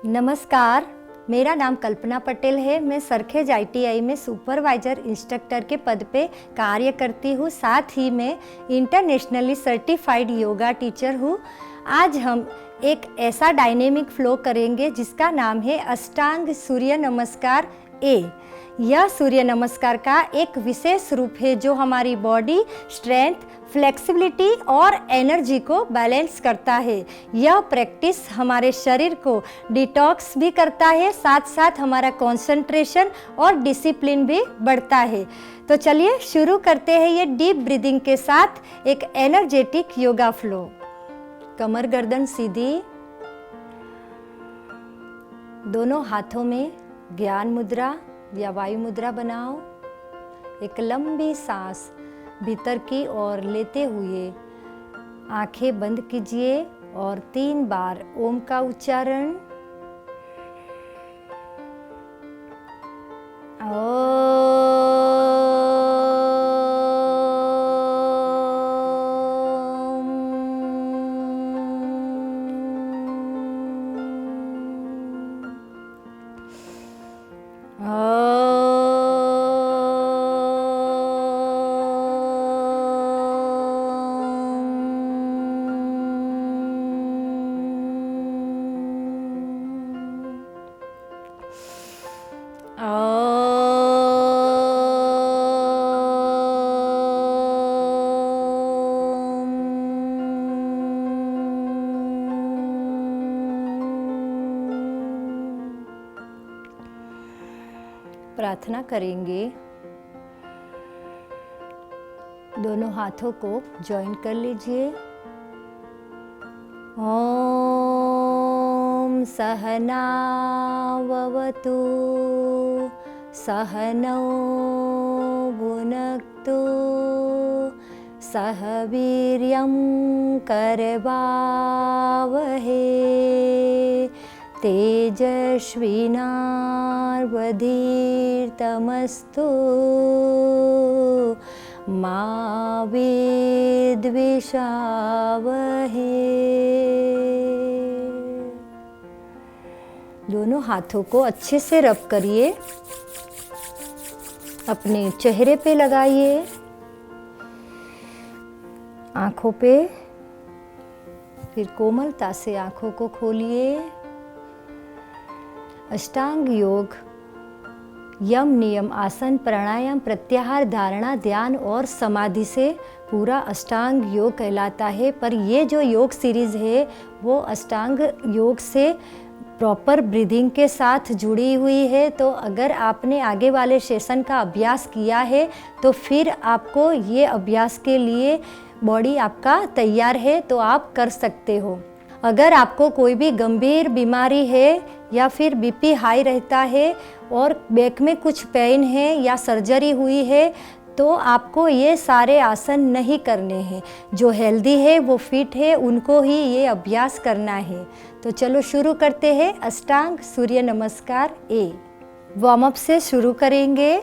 नमस्कार, मेरा नाम कल्पना पटेल है। मैं सरखेज ITI में सुपरवाइजर इंस्ट्रक्टर के पद पे कार्य करती हूँ। साथ ही मैं इंटरनेशनली सर्टिफाइड योगा टीचर हूँ। आज हम एक ऐसा डायनेमिक फ्लो करेंगे जिसका नाम है अष्टांग सूर्य नमस्कार ए। यह सूर्य नमस्कार का एक विशेष रूप है जो हमारी बॉडी स्ट्रेंथ, फ्लेक्सिबिलिटी और एनर्जी को बैलेंस करता है। यह प्रैक्टिस हमारे शरीर को डिटॉक्स भी करता है, साथ साथ हमारा कंसंट्रेशन और डिसिप्लिन भी बढ़ता है। तो चलिए शुरू करते हैं ये डीप ब्रीदिंग के साथ एक एनर्जेटिक योगा फ्लो। कमर गर्दन सीधी, दोनों हाथों में ज्ञान मुद्रा या वायु मुद्रा बनाओ। एक लंबी सांस भीतर की ओर लेते हुए आंखें बंद कीजिए और 3 बार ओम का उच्चारण। प्रार्थना करेंगे। दोनों हाथों को जॉइन कर लीजिए। ओम सहना भवतु सहनौ भुनक्तु सह वीर्यं करवावहे तेजस्विनावधीतमस्तु मा विद्विषावहे। दोनों हाथों को अच्छे से रब करिए, अपने चेहरे पे लगाइए, आंखों पे, फिर कोमलता से आंखों को खोलिए। अष्टांग योग यम, नियम, आसन, प्राणायाम, प्रत्याहार, धारणा, ध्यान और समाधि से पूरा अष्टांग योग कहलाता है। पर ये जो योग सीरीज़ है वो अष्टांग योग से प्रॉपर ब्रीदिंग के साथ जुड़ी हुई है। तो अगर आपने आगे वाले सेशन का अभ्यास किया है तो फिर आपको ये अभ्यास के लिए बॉडी आपका तैयार है तो आप कर सकते हो। अगर आपको कोई भी गंभीर बीमारी है या फिर BP हाई रहता है और बैक में कुछ पेन है या सर्जरी हुई है तो आपको ये सारे आसन नहीं करने हैं। जो हेल्दी है वो फिट है उनको ही ये अभ्यास करना है। तो चलो शुरू करते हैं अष्टांग सूर्य नमस्कार ए। वार्म अप से शुरू करेंगे।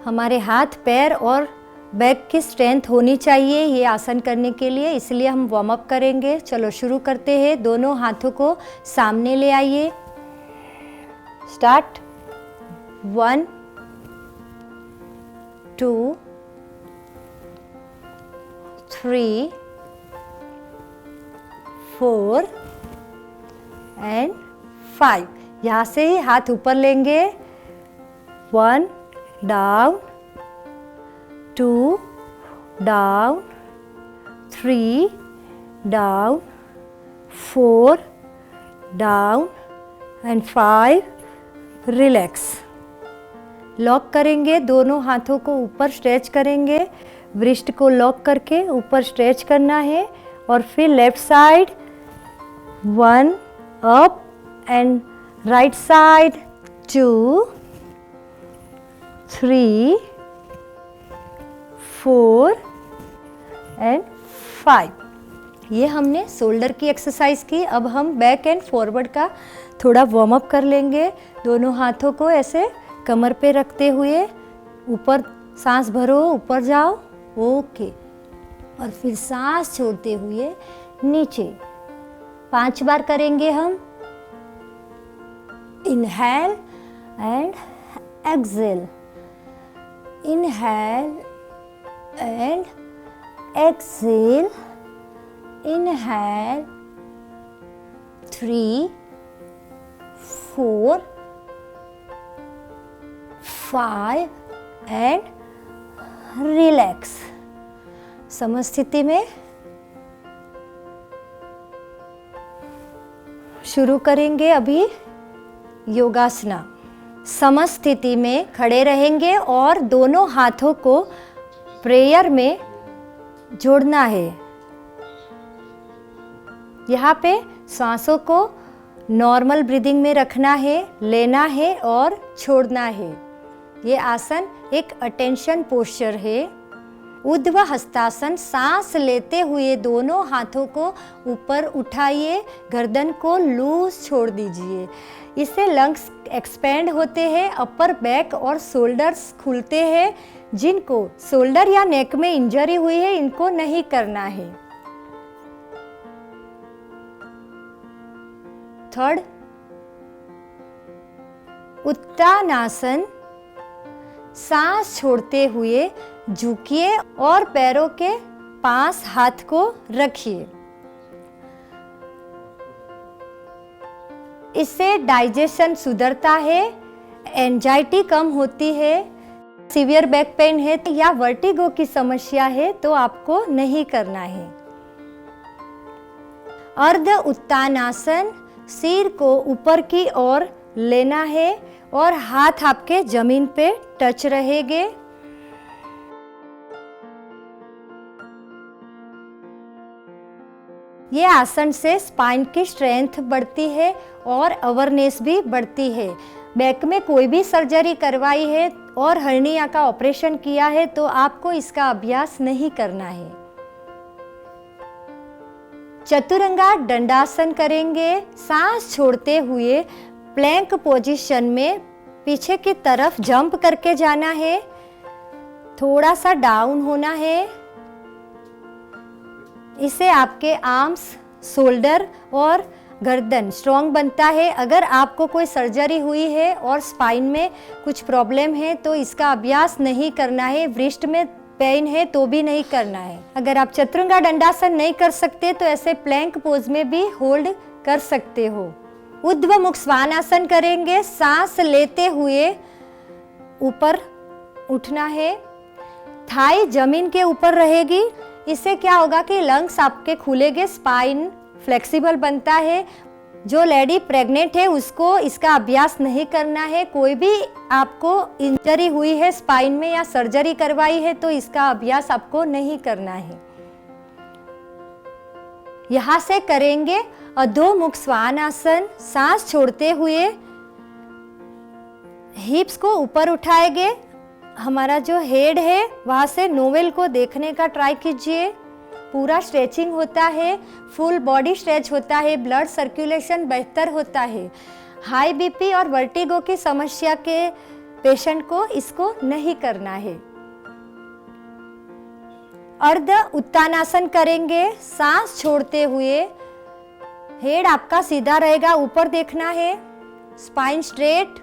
हमारे हाथ, पैर और बैक की स्ट्रेंथ होनी चाहिए ये आसन करने के लिए, इसलिए हम वार्म अप करेंगे। चलो शुरू करते हैं। दोनों हाथों को सामने ले आइए। स्टार्ट। 1 2 3 4 एंड 5। यहाँ से ही हाथ ऊपर लेंगे। 1 down, 2 down, 3 down, 4 down and 5 relax. Lock करेंगे। दोनों हाथों को ऊपर स्ट्रेच करेंगे। व्रिस्ट को लॉक करके ऊपर स्ट्रेच करना है और फिर left side 1 up and right side 2 3 4 and 5। ये हमने शोल्डर की एक्सरसाइज की। अब हम बैक एंड फॉरवर्ड का थोड़ा वार्म अप कर लेंगे। दोनों हाथों को ऐसे कमर पे रखते हुए ऊपर सांस भरो, ऊपर जाओ, ओके, और फिर सांस छोड़ते हुए नीचे 5 बार करेंगे हम। Inhale and exhale. Inhale and exhale. Inhale. 3, 4, 5 and relax. समस्थिति में शुरू करेंगे अभी योगासना। समस्थिति में खड़े रहेंगे और दोनों हाथों को प्रेयर में जोड़ना है। यहाँ पे सांसों को नॉर्मल ब्रीदिंग में रखना है, लेना है और छोड़ना है। ये आसन एक अटेंशन पोस्चर है। ऊर्ध्व हस्तासन, सांस लेते हुए दोनों हाथों को ऊपर उठाइए, गर्दन को लूज छोड़ दीजिए। इससे लंग्स एक्सपेंड होते हैं, अपर बैक और शोल्डर्स खुलते हैं। जिनको शोल्डर या नेक में इंजरी हुई है इनको नहीं करना है। थर्ड, उत्तानासन, सांस छोड़ते हुए झुकिए और पैरों के पास हाथ को रखिए। इससे डाइजेशन सुधरता है, एंजाइटी कम होती है। सीवियर बैक पेन है या वर्टिगो की समस्या है तो आपको नहीं करना है। अर्ध उत्तानासन, सिर को ऊपर की ओर लेना है और हाथ आपके जमीन पे टच रहेंगे। ये आसन से स्पाइन की स्ट्रेंथ बढ़ती है और अवेयरनेस भी बढ़ती है। बैक में कोई भी सर्जरी करवाई है और हर्निया का ऑपरेशन किया है तो आपको इसका अभ्यास नहीं करना है। चतुरंगा दंडासन करेंगे। सांस छोड़ते हुए प्लैंक पोजीशन में पीछे की तरफ जंप करके जाना है, थोड़ा सा डाउन होना है। इससे आपके आर्म्स, शोल्डर और गर्दन स्ट्रॉन्ग बनता है। अगर आपको कोई सर्जरी हुई है और स्पाइन में कुछ प्रॉब्लम है तो इसका अभ्यास नहीं करना है। वृष्ट में पेन है तो भी नहीं करना है। अगर आप चतुरंगा दंडासन नहीं कर सकते तो ऐसे प्लैंक पोज में भी होल्ड कर सकते हो। ऊर्ध्व मुख स्वानासन करेंगे। सांस लेते हुए ऊपर उठना है, थाई जमीन के ऊपर रहेगी। इससे क्या होगा कि लंग्स आपके खुलेंगे, स्पाइन फ्लेक्सिबल बनता है। जो लेडी प्रेग्नेंट है उसको इसका अभ्यास नहीं करना है। कोई भी आपको इंजरी हुई है स्पाइन में या सर्जरी करवाई है तो इसका अभ्यास आपको नहीं करना है। यहां से करेंगे अधोमुख स्वानासन। सांस छोड़ते हुए हिप्स को ऊपर उठाएंगे। हमारा जो हेड है वहां से नोवेल को देखने का ट्राई कीजिए। पूरा स्ट्रेचिंग होता है, फुल बॉडी स्ट्रेच होता है, ब्लड सर्कुलेशन बेहतर होता है। हाई बीपी और वर्टिगो की समस्या के पेशेंट को इसको नहीं करना है। अर्ध उत्तानासन करेंगे। सांस छोड़ते हुए हेड आपका सीधा रहेगा, ऊपर देखना है, स्पाइन स्ट्रेट।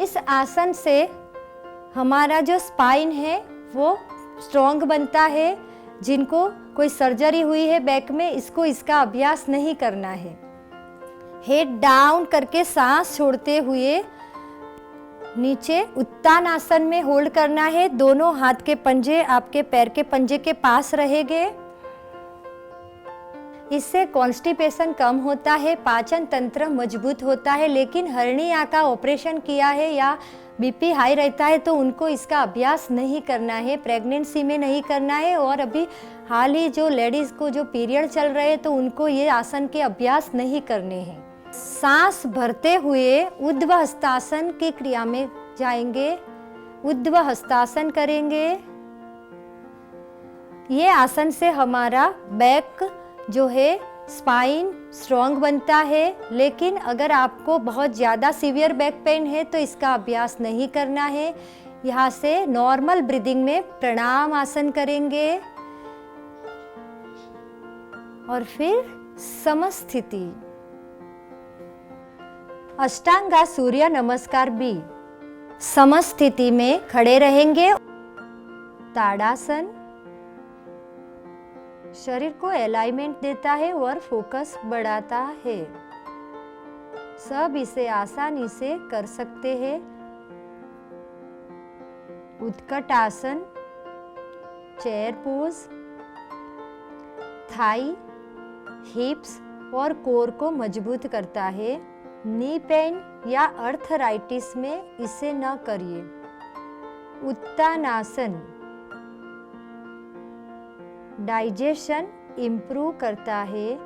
इस आसन से हमारा जो स्पाइन है वो स्ट्रॉन्ग बनता है। जिनको कोई सर्जरी हुई है बैक में इसको इसका अभ्यास नहीं करना है। हेड डाउन करके सांस छोड़ते हुए नीचे उत्तानासन में होल्ड करना है। दोनों हाथ के पंजे आपके पैर के पंजे के पास रहेंगे। इससे कॉन्स्टिपेशन कम होता है, पाचन तंत्र मजबूत होता है। लेकिन हर्निया का ऑपरेशन किया है या बीपी हाई रहता है तो उनको इसका अभ्यास नहीं करना है, प्रेगनेंसी में नहीं करना है। और अभी हाल ही जो लेडीज को जो पीरियड चल रहे हैं तो उनको ये आसन के अभ्यास नहीं करने हैं। सांस भरते हुए ऊर्ध्व हस्तासन की क्रिया में जाएंगे। ऊर्ध्व हस्तासन करेंगे। ये आसन से हमारा बैक जो है स्पाइन स्ट्रॉन्ग बनता है। लेकिन अगर आपको बहुत ज़्यादा सीवियर बैक पेन है तो इसका अभ्यास नहीं करना है। यहाँ से नॉर्मल ब्रीदिंग में प्रणाम आसन करेंगे और फिर समस्थिति। अष्टांगा सूर्य नमस्कार बी। समस्थिति में खड़े रहेंगे। ताड़ासन शरीर को अलाइनमेंट देता है और फोकस बढ़ाता है। सब इसे आसानी से कर सकते हैं। उत्कट आसन, चेयर पोज, थाई, हिप्स और कोर को मजबूत करता है। नी पेन या अर्थराइटिस में इसे न करिए। उत्तानासन डाइजेशन इंप्रूव करता है,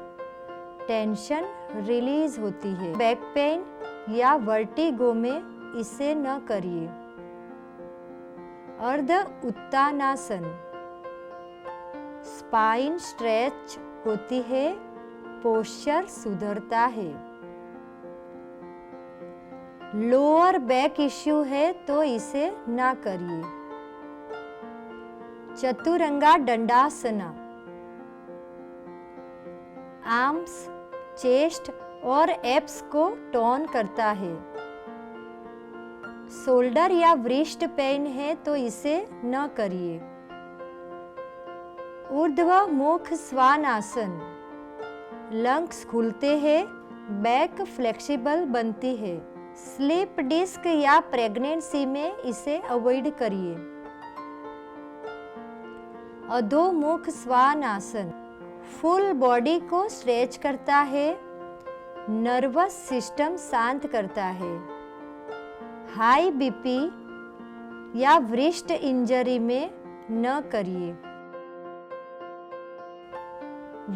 टेंशन रिलीज होती है। बैक पेन या वर्टिगो में इसे न करिए। अर्ध उत्तानासन स्पाइन स्ट्रेच होती है, पोस्चर सुधरता है। लोअर बैक इश्यू है तो इसे ना करिए। चतुरंगा दंडासना आर्म्स, चेस्ट और एब्स को टोन करता है। शोल्डर या व्रिस्ट पेन है तो इसे न करिए। ऊर्ध्वमुख श्वान आसन लंग्स खुलते हैं, बैक फ्लेक्सिबल बनती है। स्लिप डिस्क या प्रेगनेंसी में इसे अवॉइड करिए। अधोमुख श्वान आसन फुल बॉडी को स्ट्रेच करता है, नर्वस सिस्टम शांत करता है। हाई बीपी या व्रिस्ट इंजरी में न करिए।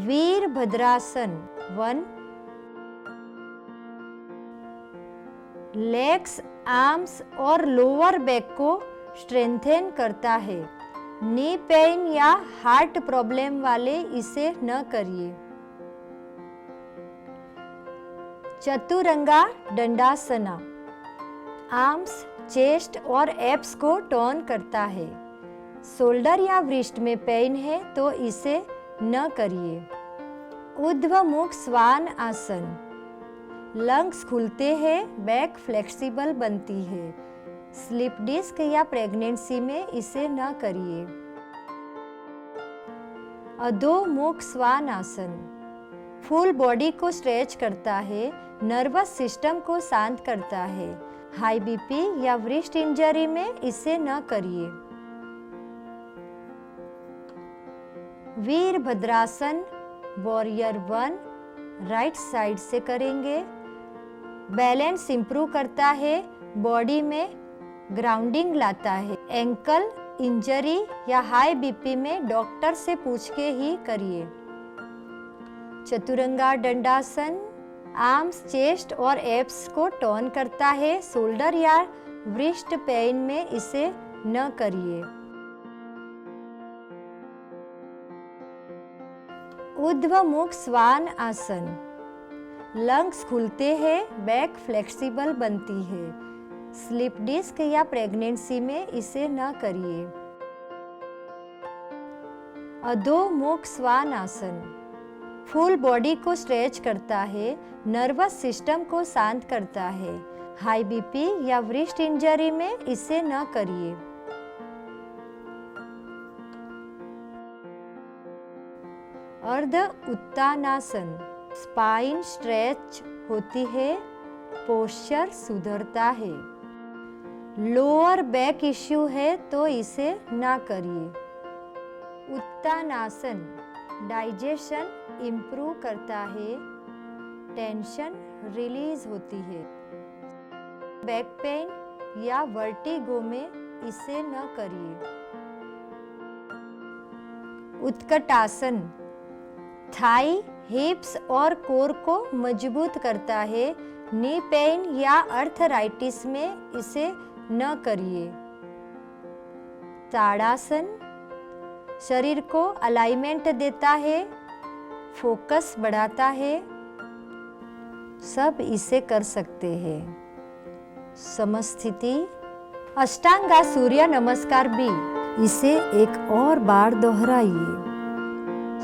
वीरभद्रासन 1 लेग्स, आर्म्स और लोअर बैक को स्ट्रेंथेन करता है। नी पेन या हार्ट प्रॉब्लम वाले इसे न करिए। चतुरंगा दंडासना आर्म्स, चेस्ट और एब्स को टोन करता है। शोल्डर या व्रिस्ट में पेन है तो इसे न करिए। ऊर्ध्वमुख श्वान आसन लंग्स खुलते हैं, बैक फ्लेक्सिबल बनती है। स्लिप डिस्क या प्रेगनेंसी में इसे न करिए। अधोमुख श्वान आसन फुल बॉडी को स्ट्रेच करता है, नर्वस सिस्टम को शांत करता है। हाई बीपी या व्रिस्ट इंजरी में इसे न करिए। वीरभद्रासन वॉरियर 1 राइट साइड से करेंगे। बैलेंस इंप्रूव करता है, बॉडी में ग्राउंडिंग लाता है। एंकल इंजरी या हाई बीपी में डॉक्टर से पूछ के ही करिए। चतुरंगा दंडासन आर्म्स, चेस्ट और एब्स को टोन करता है। शोल्डर या व्रिस्ट पेन में इसे न करिए। ऊर्ध्वमुख श्वान आसन लंग्स खुलते हैं, बैक फ्लेक्सिबल बनती है। स्लिप डिस्क या प्रेगनेंसी में इसे न करिए। अधोमुख श्वान आसन फुल बॉडी को स्ट्रेच करता है, नर्वस सिस्टम को शांत करता है। हाई बीपी या व्रिस्ट इंजरी में इसे न करिए। अर्ध उत्तानासन स्पाइन स्ट्रेच होती है, पोस्चर सुधरता है। लोअर बैक इश्यू है तो इसे ना करिए। उत्तानासन डाइजेशन इंप्रूव करता है, टेंशन रिलीज होती है। बैक पेन या वर्टिगो में इसे न करिए। उत्कट आसन थाई, हिप्स और कोर को मजबूत करता है। नी पेन या अर्थराइटिस में इसे न करिए। ताड़ासन शरीर को अलाइनमेंट देता है, फोकस बढ़ाता है। सब इसे कर सकते हैं। समस्थिति अष्टांगा सूर्य नमस्कार भी। इसे एक और बार दोहराइए।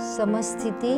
समस्थिति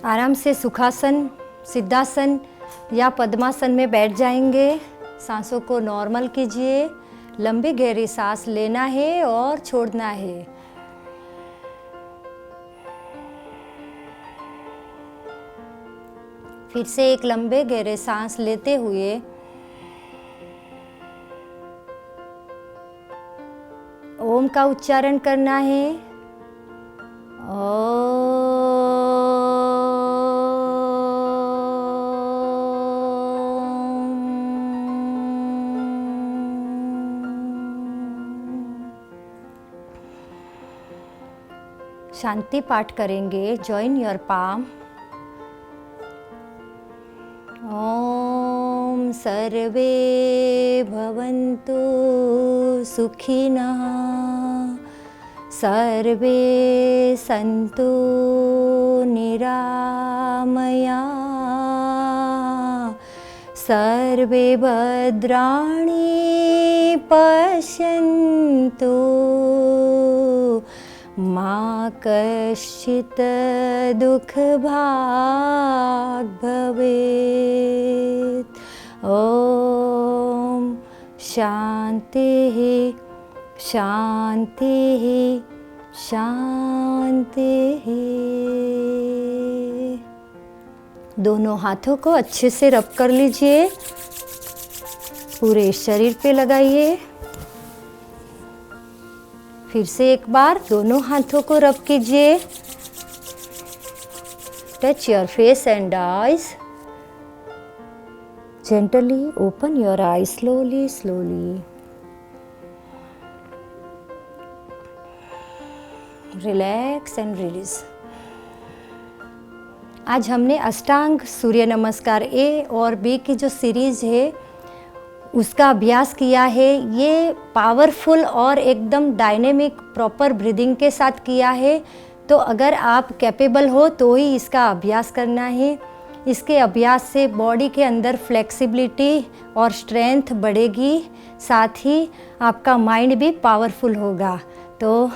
आराम से सुखासन, सिद्धासन या पद्मासन में बैठ जाएंगे। सांसों को नॉर्मल कीजिए। लंबी गहरी सांस लेना है और छोड़ना है। फिर से एक लंबे गहरे सांस लेते हुए ओम का उच्चारण करना है। शांति पाठ करेंगे। Join your palm. ओम सर्वे भवन्तु सुखिनः, सर्वे सन्तु निरामया, सर्वे भद्राणि पश्यन्तु, मा कश्चित् दुःखभाग् भवेत्। ओम शांतिः शांतिः शांतिः। दोनों हाथों को अच्छे से रब कर लीजिए। पूरे शरीर पे लगाइए। फिर से एक बार दोनों हाथों को रब कीजिए। Touch your face and eyes. Gently open your eyes slowly, slowly. Relax and release. आज हमने अष्टांग सूर्य नमस्कार ए और बी की जो सीरीज़ है उसका अभ्यास किया है। ये पावरफुल और एकदम डायनेमिक प्रॉपर ब्रीदिंग के साथ किया है। तो अगर आप कैपेबल हो तो ही इसका अभ्यास करना है। इसके अभ्यास से बॉडी के अंदर फ्लेक्सिबिलिटी और स्ट्रेंथ बढ़ेगी, साथ ही आपका माइंड भी पावरफुल होगा। तो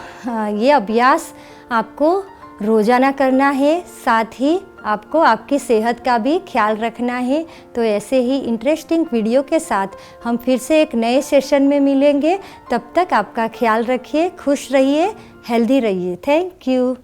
ये अभ्यास आपको रोज़ाना करना है, साथ ही आपको आपकी सेहत का भी ख्याल रखना है। तो ऐसे ही इंटरेस्टिंग वीडियो के साथ हम फिर से एक नए सेशन में मिलेंगे। तब तक आपका ख्याल रखिए, खुश रहिए, हेल्दी रहिए। Thank you.